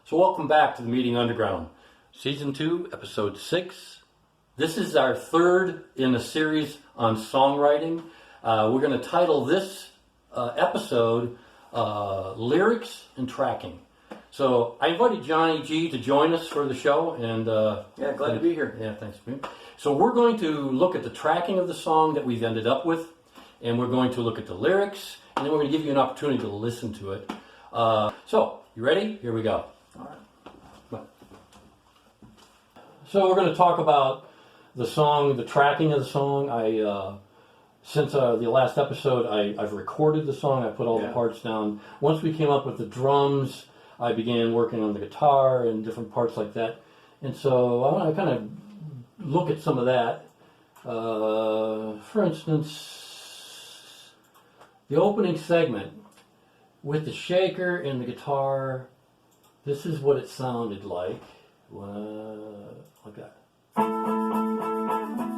So welcome back to the Meeting Underground, Season 2, Episode 6. This is our third in a series on songwriting. We're going to title this episode Lyrics and Tracking. So I invited Johnny G to join us for the show. And yeah, glad to be here. Yeah, thanks. So we're going to look at the tracking of the song that we've ended up with, and we're going to look at the lyrics, and then we're going to give you an opportunity to listen to it. So, you ready? Here we go. All right. So we're going to talk about the song, the tracking of the song. Since the last episode, I've recorded the song. I put all the parts down. Once we came up with the drums, I began working on the guitar and different parts like that. And so I want to kind of look at some of that. For instance, the opening segment with the shaker and the guitar. This is what it sounded like. Like that.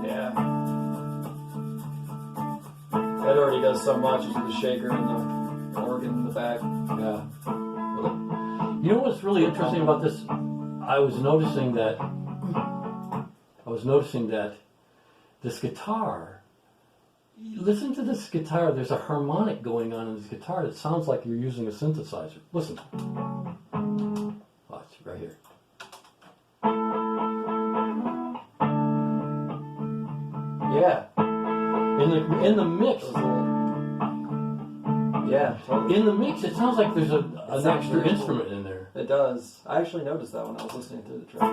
Yeah. That already does so much with the shaker and the organ in the back. Yeah. You know what's really interesting about this? I was noticing that this guitar, listen to this guitar, there's a harmonic going on in this guitar that sounds like you're using a synthesizer. Listen. Watch, right here. Yeah. In the mix. Yeah, totally. In the mix, it sounds like there's an extra instrument in there. It does. I actually noticed that when I was listening to the track.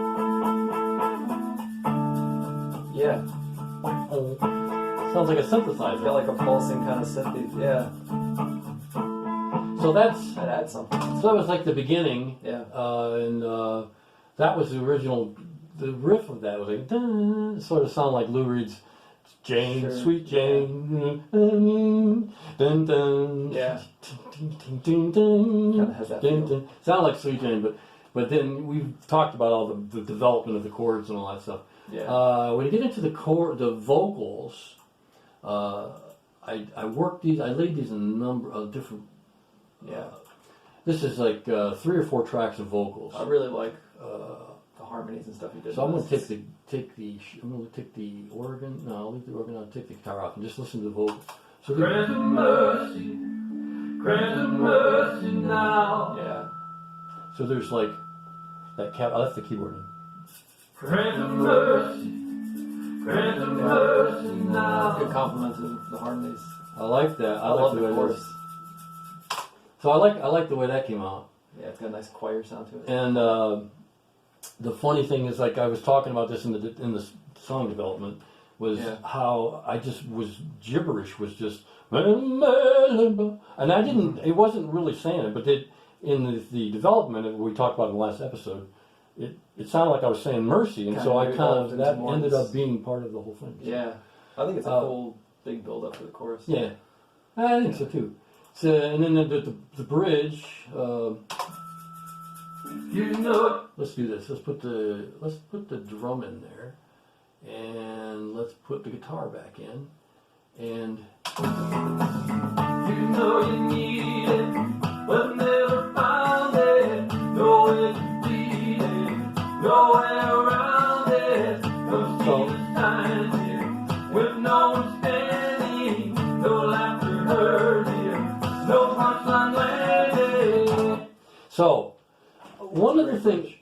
Yeah. Sounds like a synthesizer. It's got like a pulsing kind of synthy. Yeah. So that adds something. So that was like the beginning. Yeah. And that was the original. The riff of that was like dun, sort of sound like Lou Reed's Jane, sure. Sweet Jane. Dun, dun, Yeah. Dun, dun, Kind of has that dun, feel. dun. Sound like Sweet Jane, but then we've talked about all the development of the chords and all that stuff. Yeah. When you get into the vocals, I worked these. I laid these in a number of different. Yeah. This is like 3 or 4 tracks of vocals. I really like the harmonies and stuff you did. So I'm going to take the organ. No, I'll leave the organ. I'll take the guitar off and just listen to the vocals. So Grant of mercy, grant of mercy now. Yeah. So there's like that cap. I left the keyboard in. Grant of mercy, grant of mercy now. Good compliment to the harmonies. I like that. I like love the the way it chorus. is. So I like the way that came out. Yeah, it's got a nice choir sound to it. And the funny thing is, like I was talking about this in the song development, was how I just was gibberish, was just, and I didn't. It wasn't really saying it, but in the development we talked about in the last episode, it sounded like I was saying mercy, and so I kind of that ended up being part of the whole thing. Yeah, I think it's a cool big build up for the chorus. Yeah, I think so too. So, and then the bridge. You know it. Let's do this. Let's put the drum in there, and let's put the guitar back in, and You know you need it, but never found it. Nowhere to beat it, nowhere around it. No Jesus standing, with no one standing, no laughter heard here, no punchline landing. so one other thing,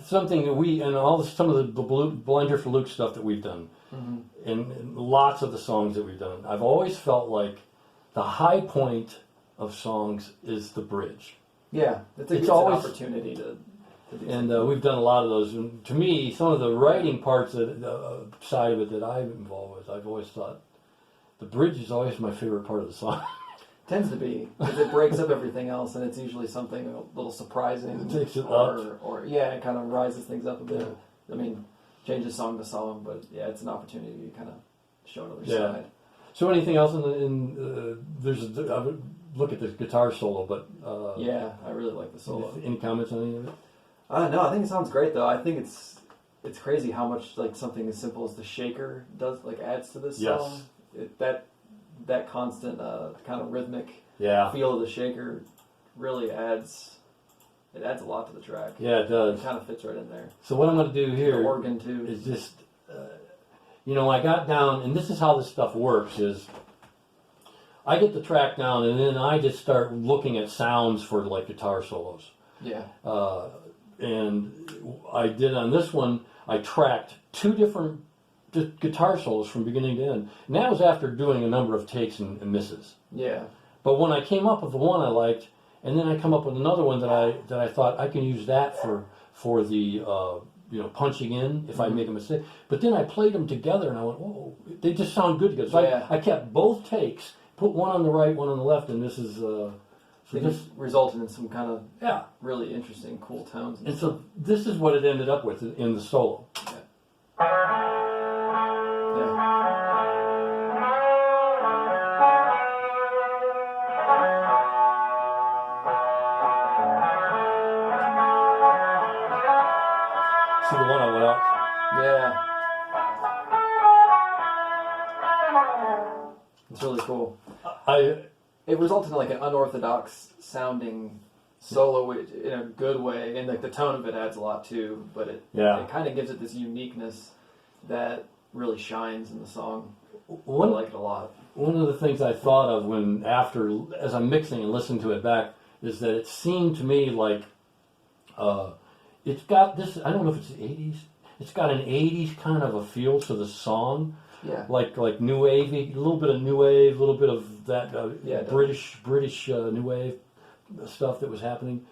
something that we and some of the Blender for Luke stuff that we've done, and lots of the songs that we've done, I've always felt like the high point of songs is the bridge. Yeah, it's always an opportunity to do and we've done a lot of those. And to me, some of the writing parts side of it that I'm involved with, I've always thought the bridge is always my favorite part of the song. Tends to be, because it breaks up everything else, and it's usually something a little surprising. It takes it or it kind of rises things up a bit. I mean, changes song to song, but yeah, it's an opportunity to kind of show another side. So anything else I would look at the guitar solo, but yeah, I really like the solo. Any comments on any of it? No, I think it sounds great though. I think it's crazy how much like something as simple as the shaker adds to this song. That constant kind of rhythmic feel of the shaker really adds it adds a lot to the track. Yeah, it does. It kind of fits right in there. So what I'm going to do The here organ too. is just, I got down, and this is how this stuff works, is I get the track down, and then I just start looking at sounds for, like, guitar solos. Yeah. And I did on this one, I tracked 2 different guitar solos from beginning to end. And that was after doing a number of takes and misses. Yeah. But when I came up with the one I liked, and then I come up with another one that I thought I can use that for the punching in if I make a mistake. But then I played them together, and I went, whoa, they just sound good together. So I kept both takes, put one on the right, one on the left, and this is this resulted in some kind of yeah, really interesting, cool tones. And so this is what it ended up with in the solo. See the one I went out. Yeah. It's really cool. It resulted in like an unorthodox sounding solo in a good way, and like the tone of it adds a lot too. But it kind of gives it this uniqueness that really shines in the song. I like it a lot. One of the things I thought of as I'm mixing and listening to it back is that it seemed to me like it's got this. I don't know if it's the '80s. It's got an '80s kind of a feel to the song. Yeah. Like new wave, a little bit of new wave, a little bit of that British new wave stuff that was happening,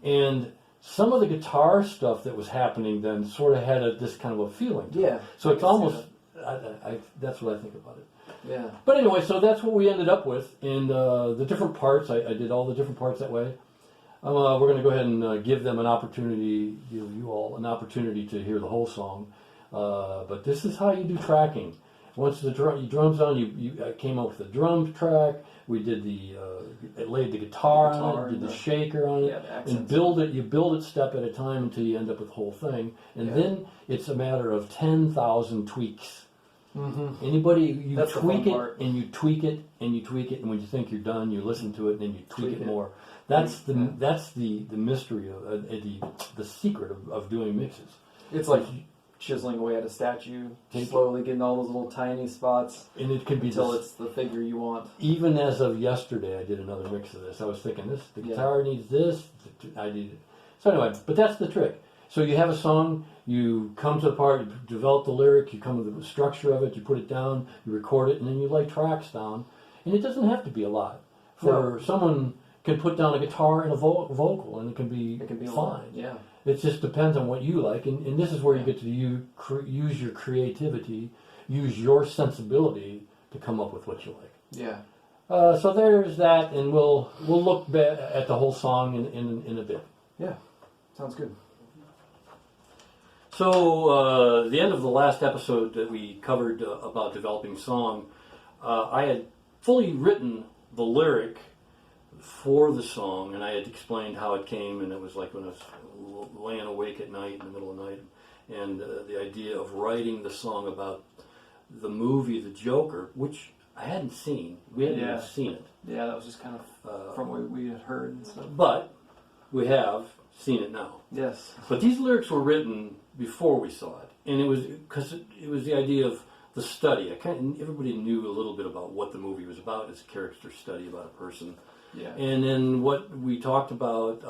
and some of the guitar stuff that was happening then sort of had this kind of a feeling to it. So it's almost that's what I think about it. Yeah. But anyway, so that's what we ended up with, and the different parts. I did all the different parts that way. We're going to go ahead and give them an opportunity, give you all an opportunity to hear the whole song. But this is how you do tracking. Once the drums on, you came up with the drum track. We did laid the guitar on it, did the shaker on it, and build it. You build it step at a time until you end up with the whole thing, and then it's a matter of 10,000 tweaks. Anybody, you tweak it and you tweak it and you tweak it, and when you think you're done, you listen to it and then you tweak it more. That's the mystery of the secret of doing mixes. It's like chiseling away at a statue, slowly getting all those little tiny spots, and it can be until it's the figure you want. Even as of yesterday, I did another mix of this. I was thinking the guitar needs this. I need it. So anyway, but that's the trick. So you have a song, you come to the part, you develop the lyric, you come to the structure of it, you put it down, you record it, and then you lay tracks down. And it doesn't have to be a lot. Someone can put down a guitar and a vocal, and it can be fine. Yeah. It just depends on what you like, and this is where you get to use your creativity, use your sensibility to come up with what you like. Yeah. So there's that, and we'll look at the whole song in a bit. Yeah, sounds good. So the end of the last episode that we covered about developing song, I had fully written the lyric for the song, and I had explained how it came, and it was like when I was laying awake at night in the middle of the night, and the idea of writing the song about the movie The Joker, which I hadn't seen. We hadn't even seen it. Yeah, that was just kind of from what we had heard and stuff. But we have seen it now. Yes. But these lyrics were written before we saw it, and it was because it was the idea of the study. Everybody knew a little bit about what the movie was about. It's a character study about a person. Yeah. And then what we talked about,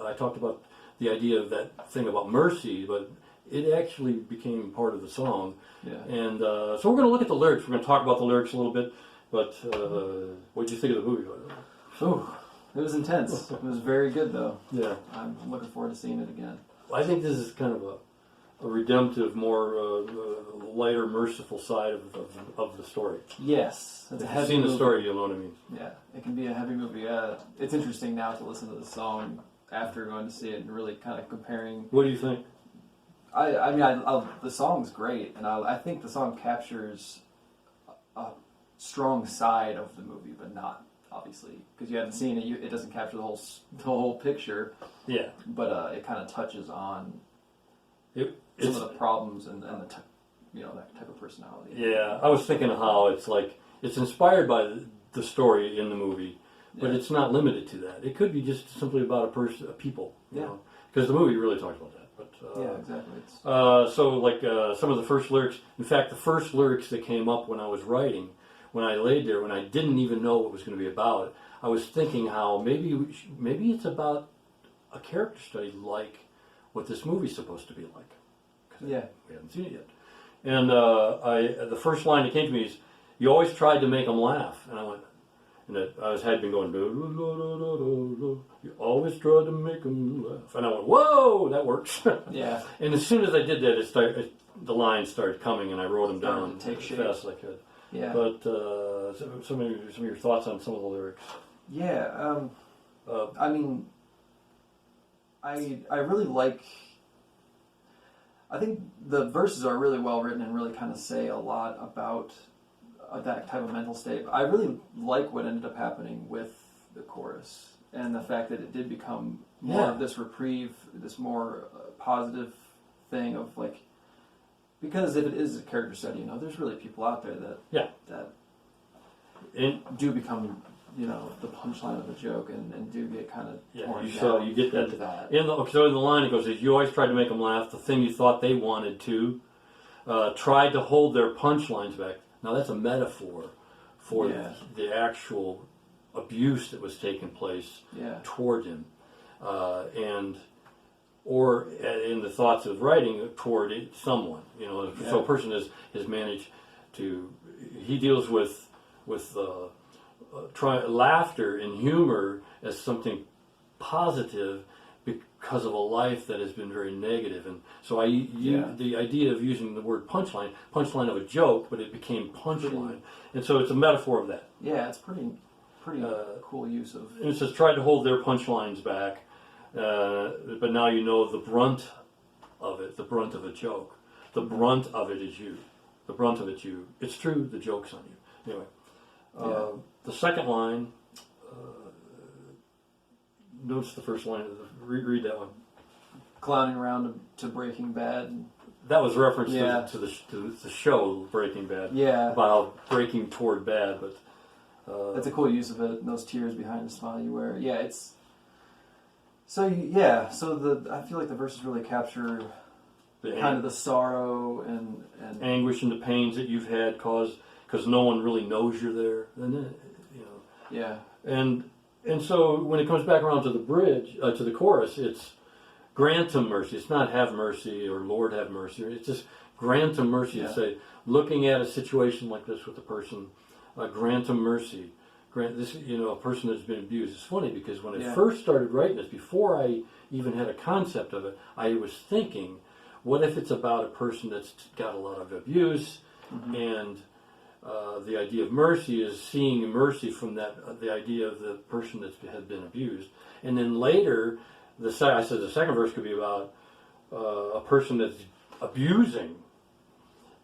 I talked about the idea of that thing about mercy, but it actually became part of the song. Yeah. And so we're going to look at the lyrics. We're going to talk about the lyrics a little bit. But what did you think of the movie? Oh, it was intense. It was very good, though. Yeah. I'm looking forward to seeing it again. I think this is kind of a redemptive, more lighter, merciful side of the story. Yes. If you've seen the story, you'll know what I mean. Yeah, it can be a heavy movie. It's interesting now to listen to the song after going to see it and really kind of comparing. What do you think? I mean, the song's great, and I think the song captures a strong side of the movie, but not obviously because you haven't seen it. It doesn't capture the whole picture. Yeah. But it kind of touches on some of the problems and the that type of personality. Yeah, I was thinking of how it's inspired by the story in the movie, but it's not limited to that. It could be just simply about a person, a people, you Yeah. know, because the movie really talks about that. But Yeah, exactly. It's, so like some of the first lyrics. In fact, the first lyrics that came up when I was writing, when I laid there, when I didn't even know what it was going to be about, I was thinking how maybe it's about a character study like what this movie's supposed to be like. 'Cause yeah. we haven't seen it yet. And the first line that came to me is, "You always tried to make them laugh," and I went. And had been going, "Do, do, do, do, do, do. You always try to make them laugh." And I went, "Whoa, that works." Yeah. And as soon as I did that, the lines started coming, and I wrote them Started down to take as shape. fast as I could. Yeah. But some of your thoughts on some of the lyrics. Yeah. I mean, I really like. I think the verses are really well written and really kind of say a lot about that type of mental state. I really like what ended up happening with the chorus and the fact that it did become more of this reprieve, this more positive thing of like, because if it is a character study, you know, there's really people out there that do become, you know, the punchline of a joke and do get kind of torn down. So you get into that. In the line it goes, "You always tried to make them laugh. The thing you thought they wanted to, tried to hold their punchlines back." Now that's a metaphor for the actual abuse that was taking place toward him, or in the thoughts of writing toward someone. You know, so a person has managed to. He deals with laughter and humor as something positive because of a life that has been very negative. And so the idea of using the word punchline of a joke, but it became punchline. And so it's a metaphor of that. Yeah, it's pretty cool use of. And it says, "Try to hold their punchlines back, but now you know the brunt of it, the brunt of a joke. The brunt of it is you. The brunt of it's you. It's true, the joke's on you." Anyway, the second line, notice the first line. Read that one. Clowning around to Breaking Bad. That was reference to the show Breaking Bad. Yeah. About how breaking toward bad, but that's a cool use of it. Those tears behind the smile you wear. Yeah, it's. So I feel like the verses really capture kind of the sorrow and anguish and the pains that you've had because no one really knows you're there, and then, you know. Yeah. And so when it comes back around to the bridge, to the chorus, it's grant him mercy. It's not have mercy or Lord have mercy. It's just grant him mercy. To say, looking at a situation like this with a person, grant him mercy. Grant this, you know, a person that's been abused. It's funny because when I first started writing this, before I even had a concept of it, I was thinking, what if it's about a person that's got a lot of abuse, and the idea of mercy is seeing mercy from that the idea of the person that had been abused, and then later, I said the second verse could be about a person that's abusing,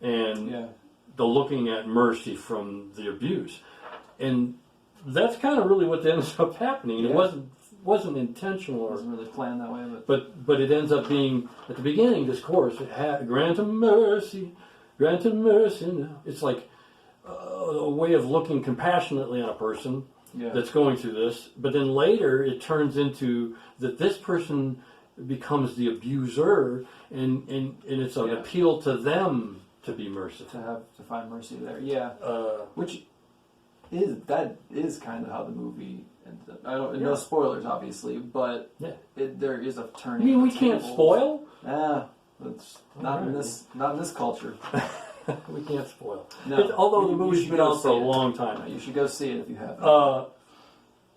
and the looking at mercy from the abuse, and that's kind of really what ends up happening. It wasn't intentional, It wasn't really planned that way, but it ends up being at the beginning. This chorus, grant him mercy now. It's like a way of looking compassionately on a person that's going through this, but then later it turns into that this person becomes the abuser, and it's an appeal to them to be merciful, to find mercy there. Which is kind of how the movie ended up. No spoilers, obviously, but there is a turning. You mean we can't spoil? It's not in this culture. We can't spoil. No, although the movie's been out for a long time. No, you should go see it if you haven't.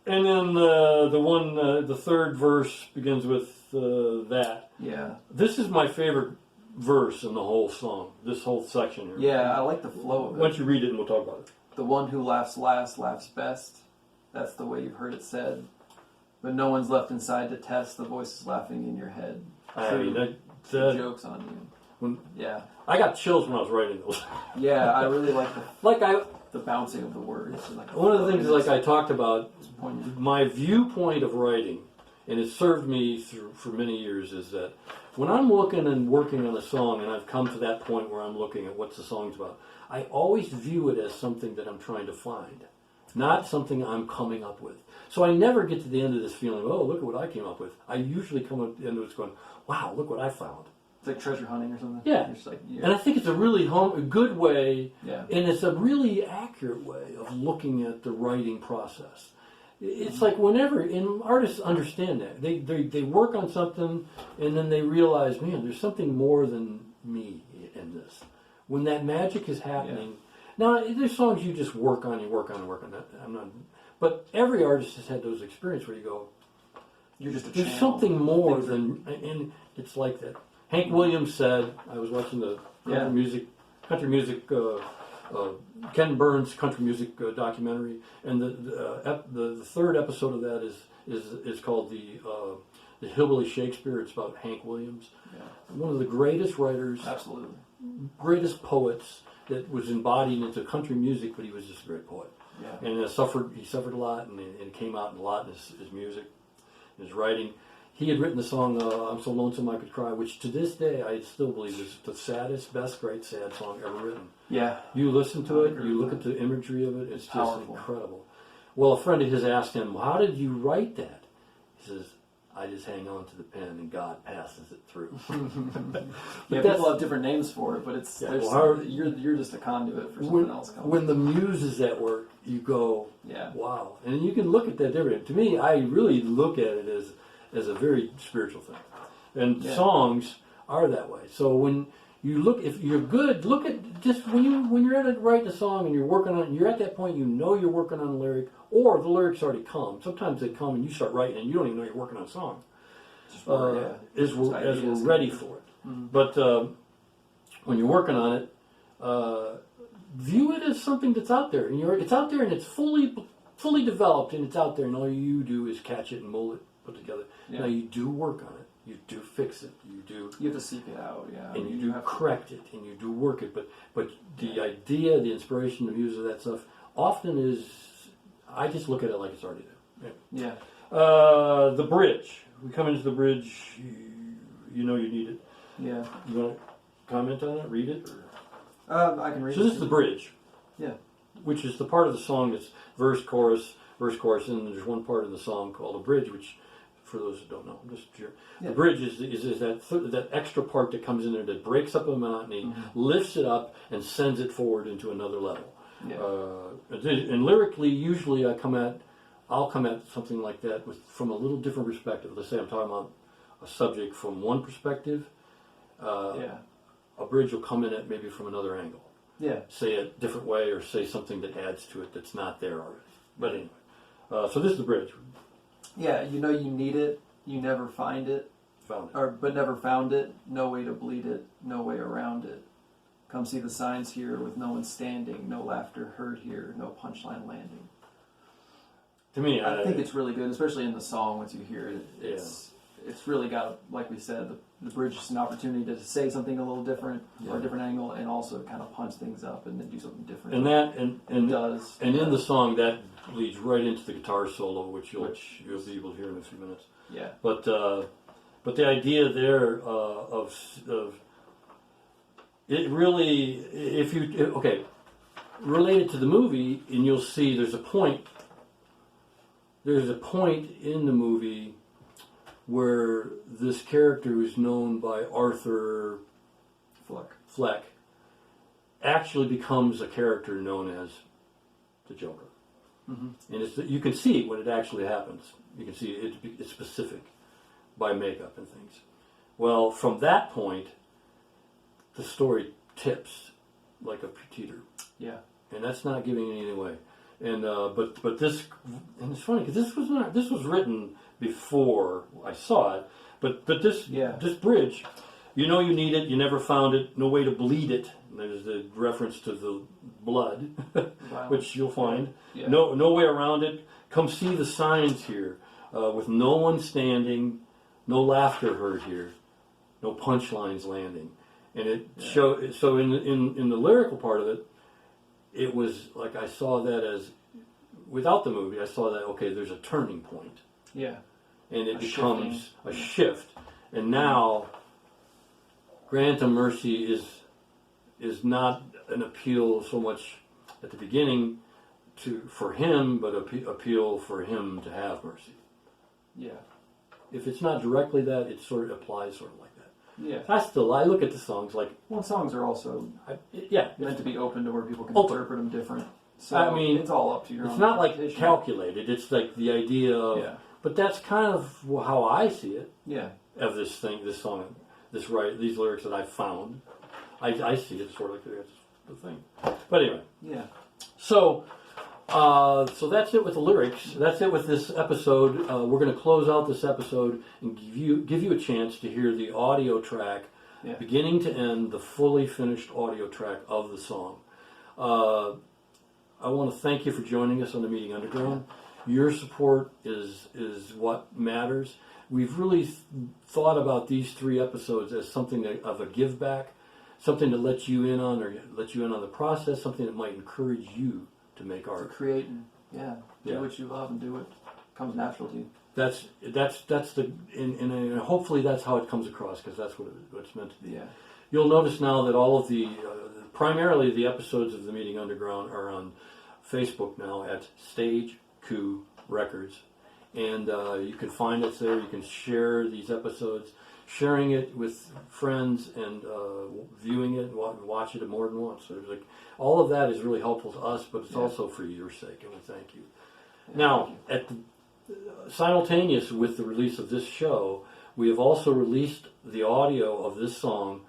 And then the third verse begins with that. Yeah. This is my favorite verse in the whole song. This whole section here. Yeah, I like the flow of it. Why don't you read it and we'll talk about it. The one who laughs last laughs best. That's the way you've heard it said. But no one's left inside to test. The voice is laughing in your head. The joke's on you. I got chills when I was writing those. Yeah, I really like the bouncing of the words. One of the things, like I talked about, my viewpoint of writing, and it served me for many years, is that when I'm looking and working on a song, and I've come to that point where I'm looking at what the song's about, I always view it as something that I'm trying to find. not something I'm coming up with. So I never get to the end of this feeling, oh, look at what I came up with. I usually come at the end of it going, wow, look what I found. It's like treasure hunting or something. Yeah. You're just like, And I think it's a really a good way, yeah. and it's a really accurate way of looking at the writing process. It's like whenever, and artists understand that. They work on something, and then they realize, man, there's something more than me in this. When that magic is happening, now there's songs you just work on. I'm not, but every artist has had those experiences where you go, You're just a there's channel. something more than, and it's like that. Hank Williams said, I was watching the country music, Ken Burns country music documentary, and the third episode of that is called the Hillbilly Shakespeare. It's about Hank Williams, one of the greatest writers, Absolutely. greatest poets that was embodied into country music, but he was just a great poet. Yeah. And he suffered a lot, and it came out in a lot in his music, his writing. He had written the song "I'm So Lonesome I Could Cry," which to this day I still believe is the saddest, best, great sad song ever written. Yeah. You listen to it, you look at the imagery of it, it's just powerful. incredible. Well, a friend of his asked him, "How did you write that?" He says, "I just hang on to the pen and God passes it through." Yeah, people have different names for it, but it's you're just a conduit for something else coming. When the muse is at work, you go, Yeah. wow. And you can look at that differently. To me, I really look at it as a very spiritual thing. And songs are that way. So when you look, if you're good, look at just when you're at it writing a song and you're working on it, and you're at that point, you know you're working on a lyric, or the lyrics already come. Sometimes they come and you start writing and you don't even know you're working on a song. As we're ready for it. Mm-hmm. But when you're working on it, view it as something that's out there, and it's out there and it's fully developed, and it's out there, and all you do is catch it and mold it, put together. Yeah. Now you do work on it, you do fix it, you have to seek it out, and you do correct it, and you do work it. But the idea, the inspiration, the music, that stuff, often is, I just look at it like it's already there. Yeah. The bridge. We come into the bridge. You know you need it. Yeah. You want to comment on it? Read it? I can read it. So this is the bridge. Yeah. Which is the part of the song that's verse, chorus, and then there's one part of the song called a bridge, which, for those who don't know, I'm just sure. Yeah. The bridge is that extra part that comes in there that breaks up the monotony, lifts it up, and sends it forward into another level. Yeah. And lyrically, usually I'll come at something like that from a little different perspective. Let's say I'm talking about a subject from one perspective. A bridge will come in at maybe from another angle. Yeah. Say it a different way, or say something that adds to it that's not there already. But anyway, so this is the bridge. Yeah, you know you need it, you never find it. Found it. But never found it, no way to bleed it, no way around it. Come see the signs here with no one standing, no laughter heard here, no punchline landing. To me, I think it's really good, especially in the song once you hear it. It's really got, like we said, the bridge is an opportunity to say something a little different or a different angle, and also kind of punch things up and then do something different. And it does. And in the song that leads right into the guitar solo, which you'll be able to hear in a few minutes. Yeah. But the idea there of it really, if you related to the movie, and you'll see there's a point in the movie where this character who's known by Arthur Fleck actually becomes a character known as the Joker. Mm-hmm. And you can see when it actually happens. You can see it's specific by makeup and things. Well, from that point, the story tips like a teeter. Yeah. And that's not giving anything away. And but this, and it's funny because this was written before I saw it, but this bridge, you know you need it, you never found it, no way to bleed it. And there's the reference to the blood, which you'll find. Yeah. No way around it. Come see the signs here, with no one standing, no laughter heard here, no punchlines landing, and it show. So in the lyrical part of it, it was like I saw that as, without the movie, I saw that, okay, there's a turning point. Yeah. And it becomes a shift. And now, Grant of Mercy is not an appeal so much at the beginning for him, but appeal for him to have mercy. Yeah. If it's not directly that, it sort of applies sort of like that. Yeah. I look at the songs like, Well, songs are also meant to be open to where people can Open. interpret them different. So I mean, it's all up to your own it's not like interpretation. calculated. It's like the idea of, Yeah. but that's kind of how I see it Yeah. of this song, these lyrics that I found. I see it sort of like that's the thing. But anyway, Yeah. so that's it with the lyrics. That's it with this episode. We're going to close out this episode and give you a chance to hear the audio track, beginning to end, the fully finished audio track of the song. I want to thank you for joining us on the Meeting Underground. Your support is what matters. We've really thought about these 3 episodes as something of a give back, something to let you in on the process, something that might encourage you to make art. To create and do what you love and do what comes natural to you. That's the and hopefully that's how it comes across, because that's what it's meant to be. Yeah. You'll notice now that all of the primarily the episodes of the Meeting Underground are on Facebook now at Stage Coup Records, and you can find us there. You can share these episodes, sharing it with friends, and viewing it, watch it more than once. So there's all of that is really helpful to us, but it's also for your sake, and we thank you. Now, simultaneous with the release of this show, we have also released the audio of this song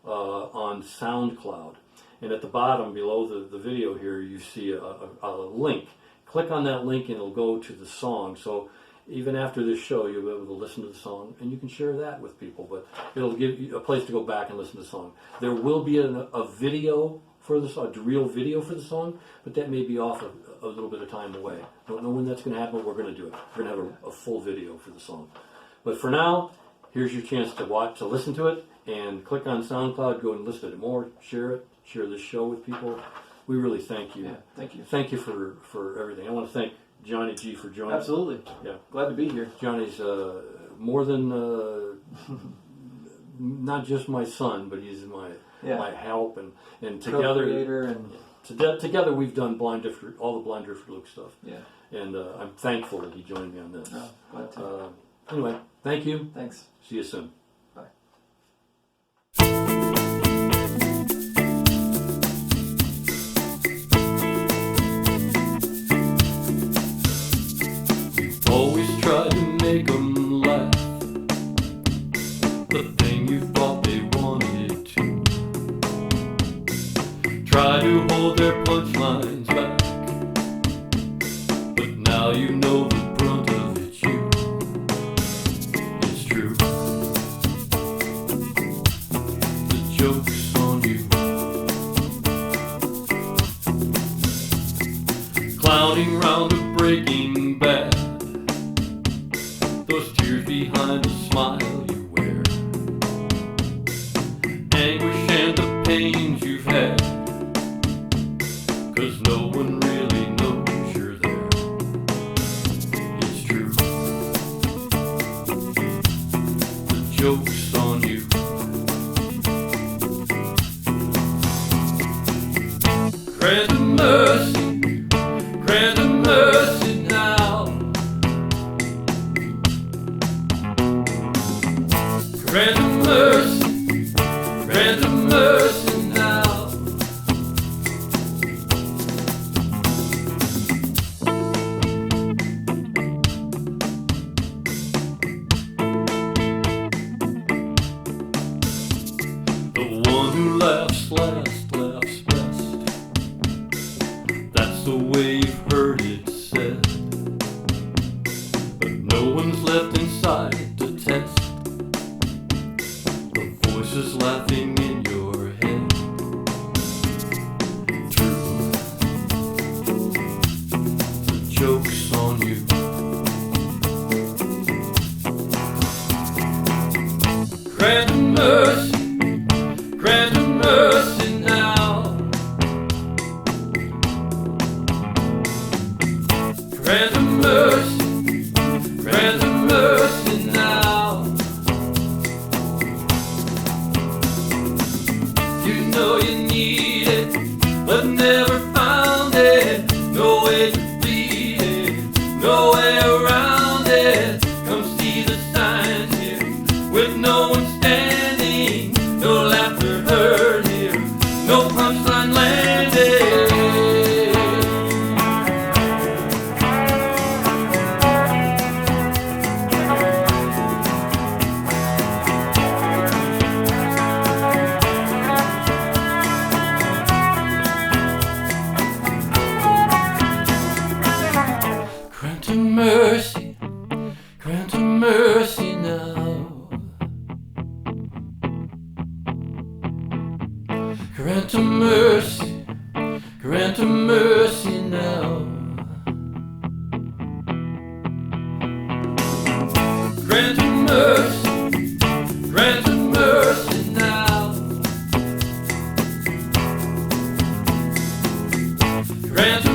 on SoundCloud. And at the bottom, below the video here, you see a link. Click on that link and it'll go to the song. So even after this show, you'll be able to listen to the song, and you can share that with people, but it'll give you a place to go back and listen to the song. There will be a video for the song, a real video for the song, but that may be off a little bit of time away. Don't know when that's going to happen, but we're going to do it. We're going to have a full video for the song. But for now, here's your chance to listen to it, and click on SoundCloud, go and listen to it more, share this show with people. We really thank you. Yeah, thank you. Thank you for everything. I want to thank Johnny G for joining us. Absolutely. Yeah. Glad to be here. Johnny's more than not just my son, but he's my help, and together Co-creator and together we've done all the Blind Drifter Luke stuff. Yeah. And I'm thankful that he joined me on this. Oh, glad to. Anyway, thank you. Thanks. See you soon. Bye. Always try to make them laugh, the thing you thought they wanted to. Try to hold their punchlines back, but now you know the brunt of it's you. It's true, the joke's on you. Clowning round a Breaking Bad, those tears behind the smile you wear, anguish and the pains you've had, 'cause no one really knows you're there. It's true, the joke's on you. Grant a mercy, grant a mercy now. Grant a mercy, grant a mercy now. The one who laughs last laughs best. That's the way you've heard it said, but no one's left inside to test the voices laughing in your head. True, the joke's on you. Grant a mercy, grant a mercy now. Grant a mercy, grant a mercy now. You know you need it, but never found it. No way and landed. Grant him mercy, grant him mercy now. Grant him mercy, grant him mercy now. Grant him mercy, grant him mercy now. Grant